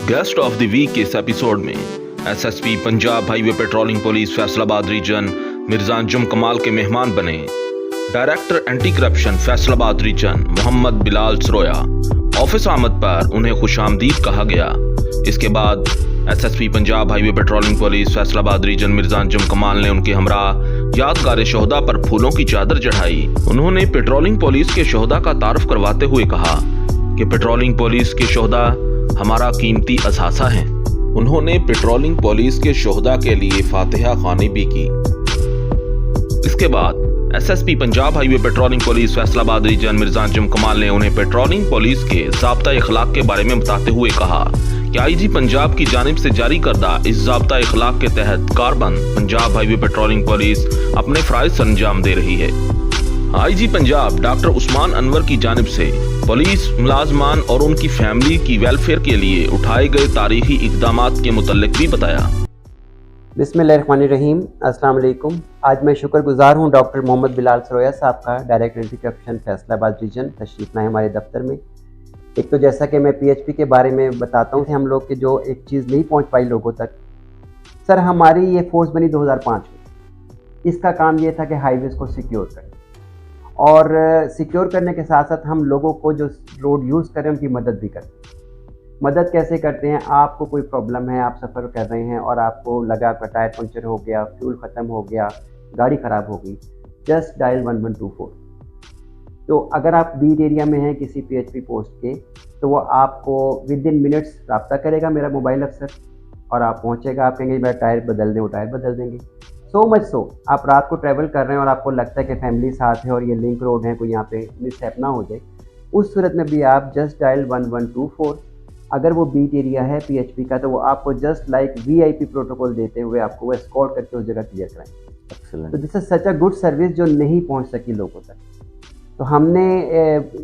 Guest of the week के इस episode में SSP Punjab highway patrolling police Faisalabad region Mirza Anjum Kamal के मेहमान बने। Director anti corruption Faisalabad region Mohammad Bilal Saroya. Office आमद पर उन्हें खुशामदीद कहा गया। इसके बाद SSP Punjab highway patrolling police Faisalabad region Mirza Anjum Kamal ने उनके हमरा यादगार शोहदा पर फूलों की चादर चढ़ाई। उन्होंने पेट्रोलिंग पुलिस के शोहदा का तारुफ करवाते हुए कहा कि पेट्रोलिंग पुलिस के शोहदा हमारा कीमती असासा है। उन्होंने पेट्रोलिंग पुलिस के शोहदा के लिए फातिहा ख्वानी भी की। इसके बाद SSP Punjab highway patrolling police Faisalabad region Mirza Anjum Kamal ने उन्हें पेट्रोलिंग पुलिस के ज़ाब्ता इखलाक के बारे में बताते हुए कहा कि आईजी पंजाब की जानिब से जारी करदा इस ज़ाब्ता इखलाक के तहत कारबंद पंजाब हाईवे पेट्रोलिंग पुलिस अपने फ़राइज़ अंजाम दे रही है। आईजी पंजाब डॉक्टर उस्मान अनवर की जानिब से पुलिस मुलाजमान और उनकी फैमिली की वेलफेयर के लिए उठाए गए तारीखी इक़दामात के मुतल्लिक भी बताया। बिस्मिल्लाहिर्रहमानिर्रहीम, अस्सलाम वालेकुम। आज मैं शुक्रगुजार हूँ डॉक्टर मोहम्मद बिलाल सरोया साहब का, director anti corruption Faisalabad region तशरीफ लाए हमारे दफ्तर में। एक तो जैसा कि मैं पीएचपी के बारे में बताता हूँ कि हम लोग के जो एक चीज़ नहीं पहुँच पाई लोगों तक, सर हमारी ये फोर्स बनी 2005 में। इसका काम ये था कि हाईवेज़ को सिक्योर करें और सिक्योर करने के साथ साथ हम लोगों को जो रोड यूज़ करें उनकी मदद भी करते हैं। मदद कैसे करते हैं? आपको कोई प्रॉब्लम है, आप सफ़र कर रहे हैं और आपको लगा कि टायर पंचर हो गया, फ्यूल ख़त्म हो गया, गाड़ी ख़राब हो गई, जस्ट डायल 1124। तो अगर आप बीट एरिया में हैं किसी पीएचपी पोस्ट के, तो वो आपको विद इन मिनट्स रब्ता करेगा मेरा मोबाइल अफसर, और आप पहुँचेगा, आप कहेंगे मेरा टायर बदल दें, वो टायर बदल देंगे। सो मच सो आप रात को ट्रैवल कर रहे हैं और आपको लगता है कि फैमिली साथ है और ये लिंक रोड है, कोई यहाँ पे मिसहैप ना हो जाए, उस सूरत में भी आप जस्ट डायल 1124। अगर वो बीट एरिया है पीएचपी का, तो वो आपको जस्ट लाइक वीआईपी प्रोटोकॉल देते हुए आपको वो एस्कॉर्ट करके उस जगह क्लियर कराएंगे। तो this is such a good service जो नहीं पहुँच सकी लोगों तक। तो हमने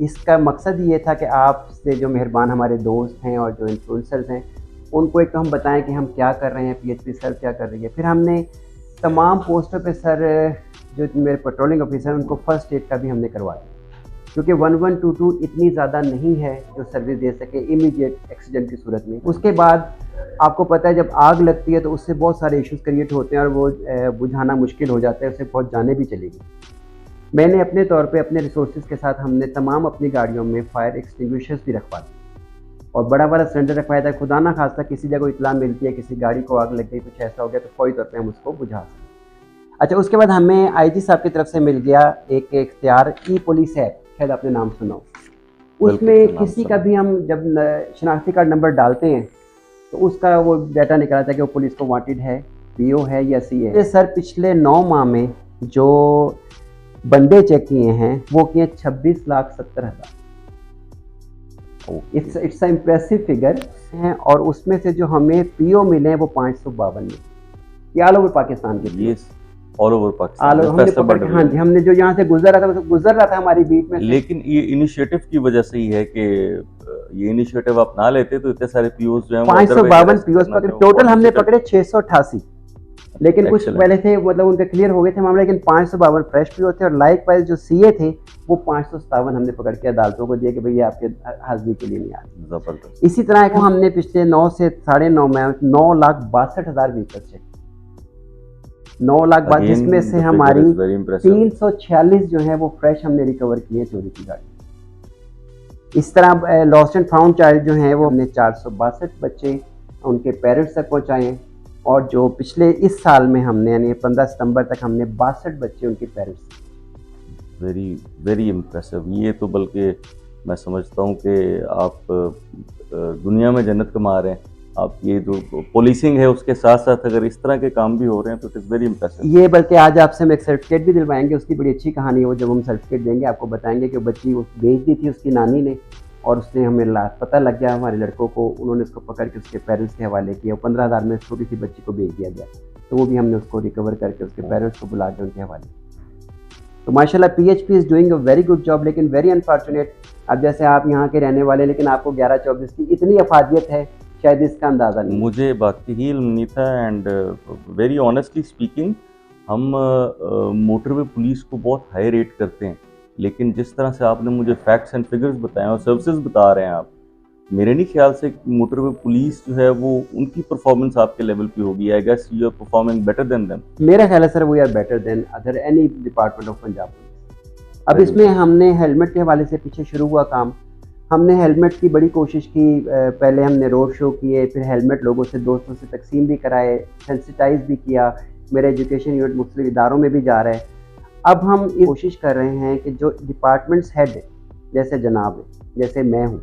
इसका मकसद ये था कि आपसे जो मेहरबान हमारे दोस्त हैं और जो इन्फ्लुएंसर्स हैं, उनको एक तो हम बताएं कि हम क्या कर रहे हैं, पीएचपी सर क्या कर रही है। फिर हमने तमाम पोस्टों पे सर जो मेरे पेट्रोलिंग ऑफिसर उनको फर्स्ट एड का भी हमने करवा दिया, क्योंकि 1122 इतनी ज़्यादा नहीं है जो सर्विस दे सके इमीडिएट एक्सीडेंट की सूरत में। उसके बाद आपको पता है जब आग लगती है तो उससे बहुत सारे इश्यूज क्रिएट होते हैं और वो बुझाना मुश्किल हो जाता है, उससे बहुत जाने भी चलेगी। मैंने अपने तौर पे अपने रिसोर्सेज के साथ हमने तमाम अपनी गाड़ियों में फायर एक्सटिंग्विशर्स भी रखवा दिए और बड़ा बड़ा सिलेंडर रखवाया था। खुदा ना खास्ता किसी जगह इतला मिलती है, किसी गाड़ी को आग लग गई, कुछ ऐसा हो गया, तो फौरी तौर पे हम उसको बुझा सकें। अच्छा, उसके बाद हमें आईजी साहब की तरफ से मिल गया एक इख्तियार ई पुलिस ऐप, शायद आपने नाम सुना हो। उसमें किसी का भी हम जब शनाख्ती कार्ड नंबर डालते हैं तो उसका वो डाटा निकला था कि वो पुलिस को वांटेड है, पीओ है या सी है। सर पिछले 9 माह में जो बंदे चेक किए हैं वो किए 26,70,000। इट्स अ इम्प्रेसिव फिगर हैं। और उसमें से जो हमें पीओ मिले हैं वो 552 मिले। ये ऑल ओवर पाकिस्तान के लिए, ऑल ओवर पाकिस्तान हमने पकड़, हाँ जी, हमने जो यहाँ से गुजर रहा था हमारी बीट में। लेकिन ये इनिशिएटिव की वजह से ही है कि ये इनिशिएटिव आप ना लेते तो इतने सारे पीओस जो हैं 552 पीओस पकड़े। टोटल हमने पकड़े 688, लेकिन कुछ पहले थे, मतलब उनके क्लियर हो गए थे मामले, लेकिन 552 फ्रेश पीओ थे। और लाइक वाइज जो सीए थे वो 557 हमने पकड़ के अदालतों को दिए कि भैया आपके हाजिरी के लिए नहीं आते। जबरदस्त। इसी तरह को हमने पिछले 9 से 9.5 में 9,62,000 व्हीकल चेक, 9 लाख बाद, जिसमें से हमारी 346 जो है वो फ्रेश हमने रिकवर किए चोरी की गाड़ी। इस तरह लॉस्ट एंड फाउंड चाइल्ड जो है वो हमने 462 बच्चे उनके पेरेंट्स तक पहुँचाए। और जो पिछले इस साल में हमने यानी 15 सितंबर तक हमने 62 बच्चे उनके पेरेंट्स। Very very impressive. ये तो बल्कि मैं समझता हूँ कि आप दुनिया में जन्नत कमा रहे हैं। आप ये जो पुलिसिंग है उसके साथ साथ अगर इस तरह के काम भी हो रहे हैं तो इट इज़ वेरी इम्प्रेसिव। ये बल्कि आज आपसे हम एक सर्टिफिकेट भी दिलवाएंगे, उसकी बड़ी अच्छी कहानी है वो। जब हम सर्टिफिकेट देंगे आपको बताएंगे कि बच्ची बेच दी थी उसकी नानी ने, और उसने हमें पता लग गया हमारे लड़कों को, उन्होंने उसको पकड़ के उसके पेरेंट्स के हवाले किया। 15,000 में छोटी सी बच्ची को बेच दिया गया, तो वो भी हमने उसको रिकवर करके उसके पेरेंट्स को बुला के उनके हवाले। तो माशाल्लाह PHP is doing a very good job. लेकिन वेरी अनफॉर्चुनेट, अब जैसे आप यहाँ के रहने वाले, लेकिन आपको 11-24 की इतनी अफादियत है, शायद इसका अंदाज़ा नहीं। मुझे बात की ही इल्म नहीं था। एंड वेरी ऑनेस्टली स्पीकिंग, हम मोटरवे पुलिस को बहुत हाई रेट करते हैं, लेकिन जिस तरह से आपने मुझे फैक्ट्स एंड फिगर्स बताए और सर्विसेज बता रहे हैं आप, मेरे नहीं ख्याल से मोटरवे पुलिस जो है वो उनकी परफॉर्मेंस आपके लेवल पे होगी। I guess you are performing better than them. मेरा ख्याल है sir we are better than other any department of Punjab police. अब Very इसमें हमने हेलमेट के हवाले से पीछे शुरू हुआ काम, हमने हेलमेट की बड़ी कोशिश की। पहले हमने रोड शो किए, फिर हेलमेट लोगों से दोस्तों से तकसीम भी कराए, सेंसिटाइज भी किया। मेरा एजुकेशन यूनिट मुख्तलिफ इदारों में भी जा रहा है। अब हम ये कोशिश कर रहे हैं कि जो डिपार्टमेंट्स हेड है, जैसे जनाब है, जैसे मैं हूँ,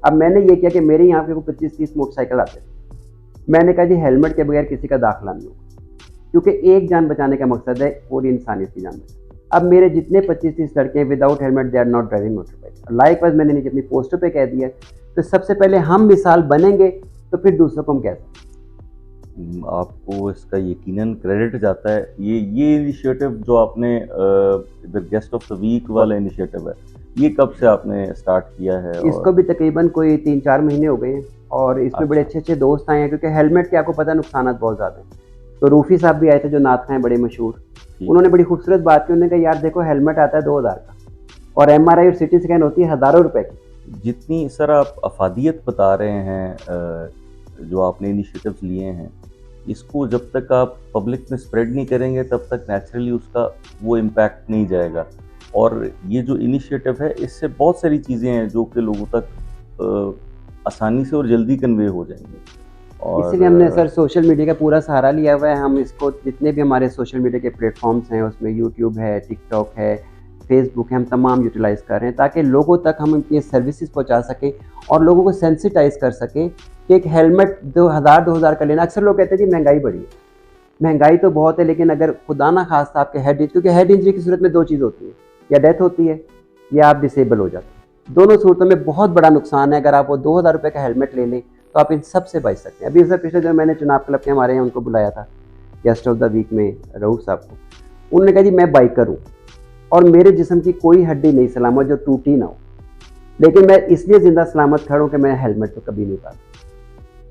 अब मैंने ये किया कि मेरे यहाँ पे को 25-30 मोटरसाइकिल आते थे। मैंने कहा जी हेलमेट के बगैर किसी का दाखिला नहीं होगा, क्योंकि एक जान बचाने का मकसद है पूरी इंसानियत की जान बचाना। अब मेरे जितने 25-30 लड़के हैं without helmet they are not driving motorcycle. Likewise मैंने नीचे अपनी पोस्टर पे कह दिया, तो सबसे पहले हम मिसाल बनेंगे तो फिर दूसरों को हम कह सकते हैं। आपको इसका यकीनन क्रेडिट जाता है। ये इनिशिएटिव जो आपने इधर गेस्ट ऑफ द वीक वाला इनिशिएटिव है, ये कब से आपने स्टार्ट किया है? इसको भी तकरीबन कोई 3-4 महीने हो गए हैं और इसमें बड़े अच्छे अच्छे दोस्त आए हैं, क्योंकि हेलमेट के आपको पता नुकसान बहुत ज़्यादा हैं। तो रूफी साहब भी आए थे जो नात हैं बड़े मशहूर, उन्होंने बड़ी खूबसूरत बात की। उन्होंने कहा यार देखो हेलमेट आता है 2000 का और MRI और सिटी स्कैन होती है हज़ारों रुपए की। जितनी सर आप अफादियत बता रहे हैं, जो आपने इनिशिएटिव्स लिए हैं, इसको जब तक आप पब्लिक में स्प्रेड नहीं करेंगे तब तक नेचुरली उसका वो इम्पैक्ट नहीं जाएगा। और ये जो इनिशिएटिव है इससे बहुत सारी चीज़ें हैं जो कि लोगों तक आसानी से और जल्दी कन्वे हो जाएंगी। और इसीलिए हमने सर सोशल मीडिया का पूरा सहारा लिया हुआ है। हम इसको जितने भी हमारे सोशल मीडिया के प्लेटफॉर्म्स हैं, उसमें यूट्यूब है, टिकटॉक है, फेसबुक है, हम तमाम यूटिलाइज़ कर रहे हैं ताकि लोगों तक हम अपनी सर्विसेज पहुंचा सकें और लोगों को सेंसिटाइज कर सकें कि एक हेलमेट 2000 का लेना। अक्सर लोग कहते हैं जी महंगाई बढ़ी है, महंगाई तो बहुत है, लेकिन अगर खुदा ना खास्ता आपके क्योंकि हेड इंजरी की सूरत में 2 चीज़ होती है, या डेथ होती है या आप डिसेबल हो जाते हैं। दोनों सूरतों में बहुत बड़ा नुकसान है। अगर आप वो 2000 रुपये का हेलमेट ले लें तो आप इन सब से बच सकते हैं। अभी सर पिछले दिन मैंने चुनाव क्लब के हमारे यहाँ उनको बुलाया था गेस्ट ऑफ द वीक में, रऊफ साहब को। उन्होंने कहा जी मैं बाइकर हूँ और मेरे जिस्म की कोई हड्डी नहीं सलामत जो टूटी ना हो, लेकिन मैं इसलिए ज़िंदा सलामत खड़ा हूँ कि मैं हेलमेट तो कभी नहीं पाता।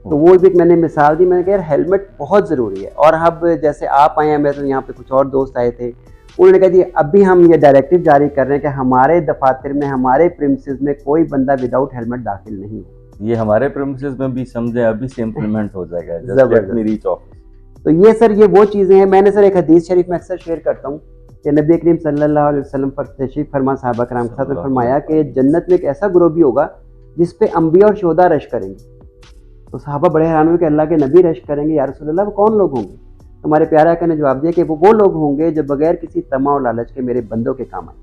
तो वो भी मैंने मिसाल दी, मैंने कहा यार हेलमेट बहुत ज़रूरी है। और अब जैसे आप आए हैं, मेरे तो यहाँ पे कुछ और दोस्त आए थे, उन्होंने कहा जी अभी हम ये डायरेक्टिव जारी कर रहे हैं कि हमारे दफातर में, हमारे प्रीमिसेस में कोई बंदा विदाउट हेलमेट दाखिल नहीं हो। ये हमारे प्रीमिसेस में भी समझे अभी से इम्प्लीमेंट हो जाएगा। तो ये सर ये वो चीज़ें हैं। मैंने सर एक हदीस शरीफ में अक्सर शेयर करता हूँ कि नबी करीम सल्लल्लाहु अलैहि वसल्लम पर तशरीफ फरमा साहबा कराम के साथ फरमाया कि जन्नत में एक ऐसा ग्रोह भी होगा जिस पे अंबिया और शोदा रश करेंगे। तो साहबा बड़े हैरान हुए कि अल्लाह के नबी रश करेंगे, या रसूल अल्लाह वो कौन लोग होंगे? हमारे प्यारे आका ने जवाब दिया कि वो लोग होंगे जो बगैर किसी तमा और लालच के मेरे बंदों के काम आए,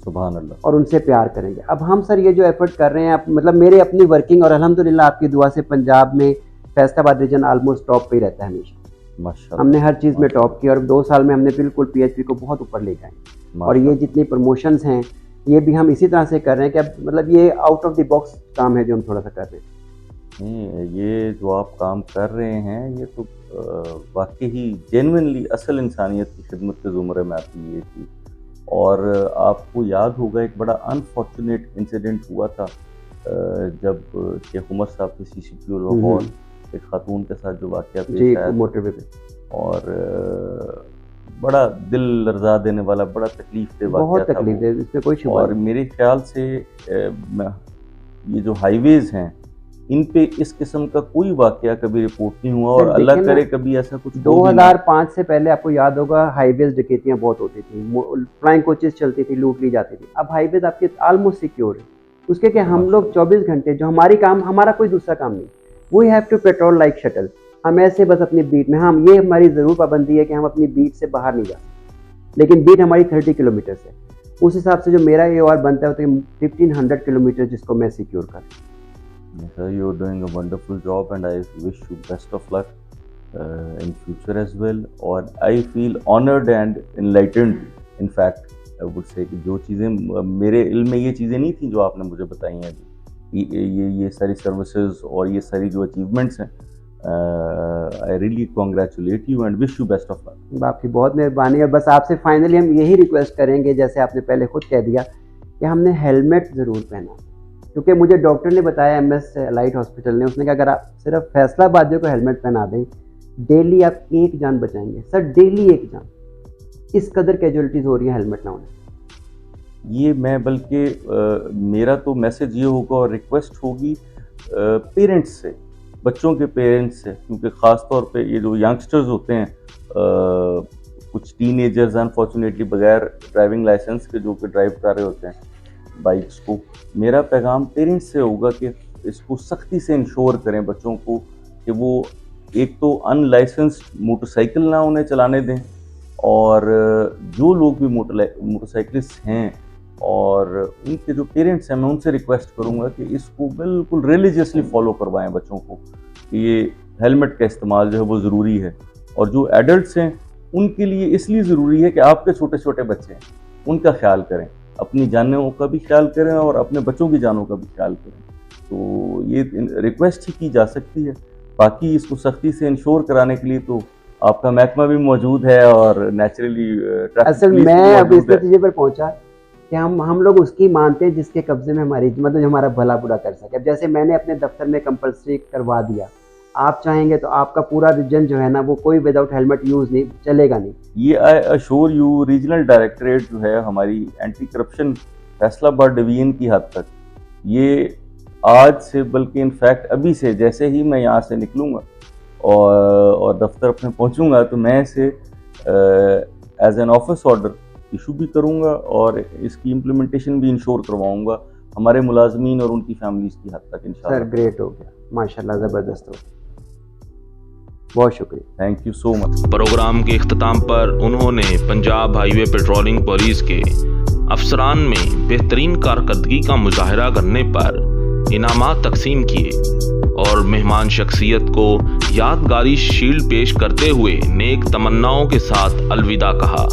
सुभान अल्लाह, और उनसे प्यार करेंगे। अब हम सर ये जो एफर्ट कर रहे हैं, मतलब मेरे अपनी वर्किंग और अल्हम्दुलिल्लाह आपकी दुआ से पंजाब में फैसलाबाद रीजन ऑलमोस्ट टॉप पे ही रहता है हमेशा। माशाअल्लाह, हमने हर चीज़ में टॉप किया और 2 साल में हमने बिल्कुल PHP को बहुत ऊपर ले गए। और ये जितनी प्रमोशंस हैं ये भी हम इसी तरह से कर रहे हैं कि अब मतलब ये आउट ऑफ द बॉक्स काम है जो हम थोड़ा सा कर रहे हैं। नहीं, ये जो आप काम कर रहे हैं ये तो वाकई ही जेन्युइनली असल इंसानियत की खिदमत के ज़ुमरे में आती है ये चीज़। और आपको याद होगा एक बड़ा अनफॉर्चुनेट इंसिडेंट हुआ था जब शेख उमर साहब के CCPO लाहौर एक खातून के साथ जो वाक़या पेश आया मोटरवे पे, और बड़ा दिल लर्जा देने वाला, बड़ा तकलीफ दे वाक़या था। बहुत तकलीफ दे, इसमें कोई शुबा और मेरे ख्याल से ये जो हाईवेज़ हैं इन पे इस किस्म का कोई वाक़या कभी रिपोर्ट नहीं हुआ, और अल्लाह करे कभी ऐसा कुछ 2005 से पहले आपको याद होगा हाईवेज डकैतियाँ बहुत होती थी, फ्लाइंग कोचेस चलती थी, लूट ली जाती थी। अब हाईवेज आपके ऑलमोस्ट सिक्योर है, उसके कि हम लोग 24 घंटे जो हमारा कोई दूसरा काम नहीं, we have to patrol like shuttle. हम ऐसे बस अपनी बीट में, हम ये हमारी ज़रूर पाबंदी है कि हम अपनी बीट से बाहर नहीं जा सकते, लेकिन बीट हमारी 30 किलोमीटर से, उस हिसाब से जो मेरा AOR बनता है तो 1500 किलोमीटर जिसको मैं सिक्योर कर। Sir, you're doing a wonderful job and I wish you best of luck in future as well. और I feel honored and enlightened. In fact, I would say कि जो चीज़ें मेरे इल्म में ये चीज़ें नहीं थी जो आपने मुझे बताई हैं अभी, ये सारी सर्विसेज और ये सारी जो अचीवमेंट्स हैं, I really congratulate you and wish you best of luck. आपकी बहुत मेहरबानी है। बस आपसे फाइनली हम यही रिक्वेस्ट करेंगे, जैसे आपने पहले खुद कह दिया कि हमने हेलमेट ज़रूर पहना, क्योंकि मुझे डॉक्टर ने बताया MS लाइट हॉस्पिटल ने, उसने कहा अगर आप सिर्फ फैसलाबादियों को हेलमेट पहना दें डेली आप 1 जान बचाएंगे। सर डेली 1 जान, इस कदर कैजुअलिटीज़ हो रही है हेलमेट ना होने। ये मैं बल्कि मेरा तो मैसेज ये होगा और रिक्वेस्ट होगी पेरेंट्स से, बच्चों के पेरेंट्स से, क्योंकि ख़ास तौर पे ये जो यंगस्टर्स होते हैं, कुछ टीनेजर्स अनफॉर्चुनेटली बगैर ड्राइविंग लाइसेंस के जो कि ड्राइव कर रहे होते हैं बाइक्स को, मेरा पैगाम पेरेंट्स से होगा कि इसको सख्ती से इंश्योर करें बच्चों को कि वो एक तो अनलाइसेंस्ड मोटरसाइकिल ना उन्हें चलाने दें, और जो लोग भी मोटरसाइकिलिस्ट हैं और उनके जो पेरेंट्स हैं, मैं उनसे रिक्वेस्ट करूंगा कि इसको बिल्कुल रिलीजियसली फॉलो करवाएं बच्चों को कि ये हेलमेट का इस्तेमाल जो है वो ज़रूरी है। और जो एडल्ट्स हैं उनके लिए इसलिए ज़रूरी है कि आपके छोटे छोटे बच्चे हैं, उनका ख्याल करें, अपनी जानों का भी ख्याल करें और अपने बच्चों की जानों का भी ख्याल करें। तो ये रिक्वेस्ट ही की जा सकती है। बाकी इसको सख्ती से इंश्योर कराने के लिए तो आपका महकमा भी मौजूद है और नेचुरली असल मैं अब इस नतीजे पर पहुंचा कि हम लोग उसकी मानते हैं जिसके कब्जे में हमारी, मतलब हमारा भला बुरा कर सके। अब जैसे मैंने अपने दफ्तर में कंपलसरी करवा दिया, आप चाहेंगे तो आपका पूरा रीजन जो है ना वो कोई विदाउट हेलमेट यूज़ नहीं चलेगा नहीं। ये I assure you, regional directorate जो है हमारी एंटी करप्शन फैसलाबाद डिवीजन की हद तक, ये आज से बल्कि इनफैक्ट अभी से, जैसे ही मैं यहाँ से निकलूँगा और दफ्तर अपने पहुँचूँगा तो मैं इसे as an office order issue भी करूँगा और इसकी इम्प्लीमेंटेशन भी इंश्योर करवाऊँगा हमारे मुलाजमीन और उनकी फैमिलीज की हद तक इंशाल्लाह। सर ग्रेट हो गया, माशाल्लाह, ज़बरदस्त हो गया, बहुत शुक्रिया, thank you so much. Program के इख्तिताम पर उन्होंने पंजाब हाईवे पेट्रोलिंग पुलिस के अफसरान में बेहतरीन कारकर्दगी का मुजाहरा करने पर इनामात तकसीम किए और मेहमान शख्सियत को यादगारी शील्ड पेश करते हुए नेक तमन्नाओं के साथ अलविदा कहा।